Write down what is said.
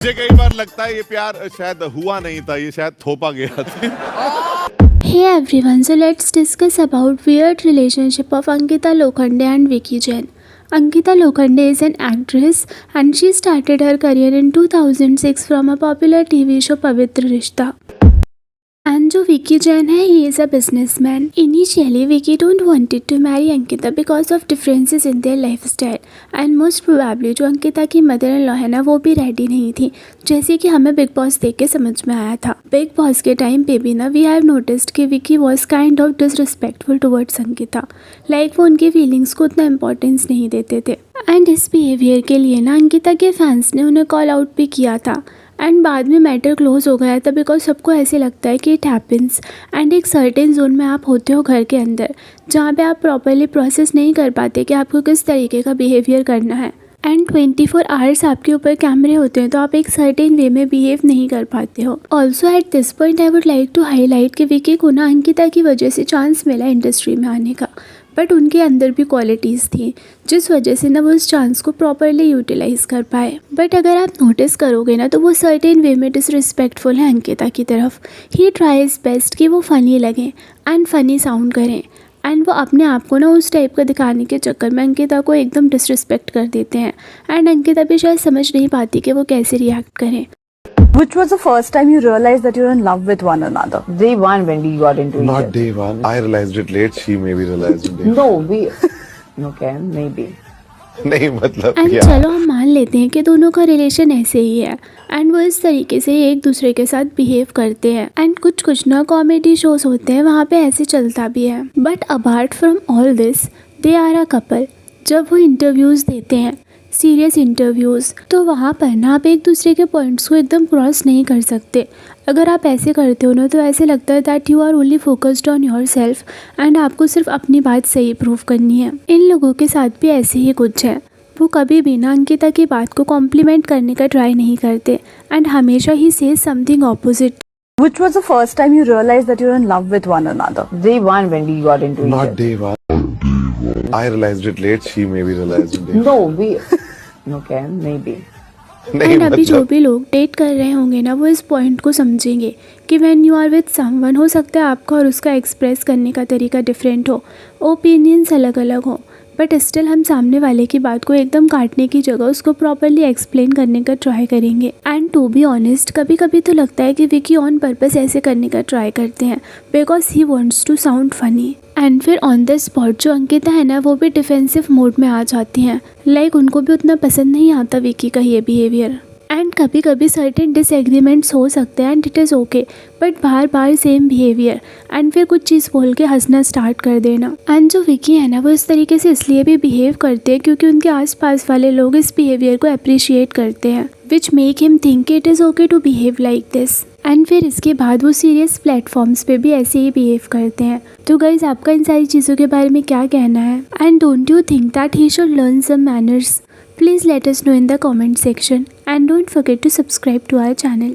मुझे कई बार लगता है ये प्यार शायद हुआ नहीं था, ये शायद थोपा गया था। Hey everyone, so let's discuss about weird relationship of Ankita Lokhande and Vicky Jain. Ankita Lokhande is an actress and she started her career in 2006 from a popular TV show Pavitra Rishta. And जो विकी जैन है, he is a businessman. Initially, Vicky don't wanted to marry Ankita because of differences in their lifestyle. And most probably जो अंकिता की mother in law है ना, वो भी ready नहीं थी, जैसे कि हमें बिग बॉस देख के समझ में आया था। बिग बॉस के टाइम पे भी ना वी हैव नोटिस्ड कि Vicky was kind of disrespectful towards Ankita. Like वो उनकी फीलिंग्स को उतना इंपॉर्टेंस नहीं देते थे। एंड इस बिहेवियर के लिए ना अंकिता के फैंस ने उन्हें कॉल आउट भी किया था। एंड बाद में मैटर क्लोज हो गया था बिकॉज सबको ऐसे लगता है कि इट हैपन्स। एंड एक सर्टेन जोन में आप होते हो घर के अंदर, जहाँ पे आप प्रॉपरली प्रोसेस नहीं कर पाते कि आपको किस तरीके का बिहेवियर करना है। एंड 24 आवर्स आपके ऊपर कैमरे होते हैं, तो आप एक सर्टेन वे में बिहेव नहीं कर पाते हो। Also at this point I would like to highlight कि विकी को ना अंकिता की वजह से चांस मिला इंडस्ट्री में आने का, बट उनके अंदर भी क्वालिटीज़ थी जिस वजह से ना वो उस चांस को प्रॉपरली यूटिलाइज कर पाए। बट अगर आप नोटिस करोगे ना, तो वो सर्टेन वे में डिसरिस्पेक्टफुल है अंकिता की तरफ। ही ट्राइज बेस्ट कि वो फ़नी लगें एंड फ़नी साउंड करें, एंड वो अपने आप को ना उस टाइप का दिखाने के चक्कर में अंकिता को एकदम डिसरिस्पेक्ट कर देते हैं। एंड अंकिता भी शायद समझ नहीं पाती कि वो कैसे रिएक्ट करें। Which was the first time you realized that you're in love with one another? Day one when we got into Not it. day one. I realized it late. She maybe realized it late. No, we. Okay, maybe. नहीं मतलब and क्या? चलो हम मान लेते हैं कि दोनों का रिलेशन ऐसे ही है एंड वो इस तरीके से एक दूसरे के साथ बिहेव करते हैं। एंड कुछ ना कॉमेडी शोज होते हैं, वहाँ पे ऐसे चलता भी है। But apart from all this they are a couple. जब वो इंटरव्यूज़ देते हैं, सीरियस इंटरव्यूज़, तो वहाँ पर ना आप एक दूसरे के पॉइंट्स को एकदम क्रॉस नहीं कर सकते। अगर आप ऐसे करते हो ना, तो ऐसे लगता है that you are only focused on yourself and आपको सिर्फ अपनी बात सही प्रूव करनी है। इन लोगों के साथ भी ऐसे ही कुछ है। वो कभी भी ना अंकिता की बात को कॉम्प्लीमेंट करने का ट्राई नहीं करते एंड हमेशा he says something opposite. Which was the first time you realized that you're in love with one another? Day one when we got into Not it. day one. I realized it late. She maybe realized it late. No, we. Okay, maybe. नहीं and अभी जो मतलब भी लोग date कर रहे होंगे ना, वो इस पॉइंट को समझेंगे कि when you are with someone, हो सकता है आपका और उसका एक्सप्रेस करने का तरीका डिफरेंट हो, ओपिनियंस अलग अलग हो, बट स्टिल हम सामने वाले की बात को एकदम काटने की जगह उसको प्रॉपरली एक्सप्लेन करने का ट्राई करेंगे। एंड टू बी ऑनेस्ट, कभी कभी तो लगता है कि विकी ऑन पर्पस ऐसे करने का ट्राई करते हैं because he wants to sound funny. And फिर ऑन द स्पॉट जो अंकिता है ना, वो भी डिफेंसिव मोड में आ जाती हैं। लाइक उनको भी उतना पसंद नहीं आता विकी का ये बिहेवियर। एंड कभी कभी सर्टेन डिसएग्रीमेंट्स हो सकते हैं and it is okay, but bar bar same behaviour and फिर कुछ चीज़ बोल के हंसना स्टार्ट कर देना। एंड जो विकी है ना, वो इस तरीके से इसलिए भी बिहेव करते हैं क्योंकि उनके आसपास वाले लोग इस बिहेवियर को अप्रिशिएट करते हैं, which make him think it is okay to behave like this. And फिर इसके बाद वो सीरियस प्लेटफॉर्म्स पे भी ऐसे ही बिहेव करते हैं। तो गाइज, आपका इन सारी चीज़ों के बारे में क्या कहना है? And don't you think that he should learn some manners? Please let us know in the comment section and don't forget to subscribe to our channel.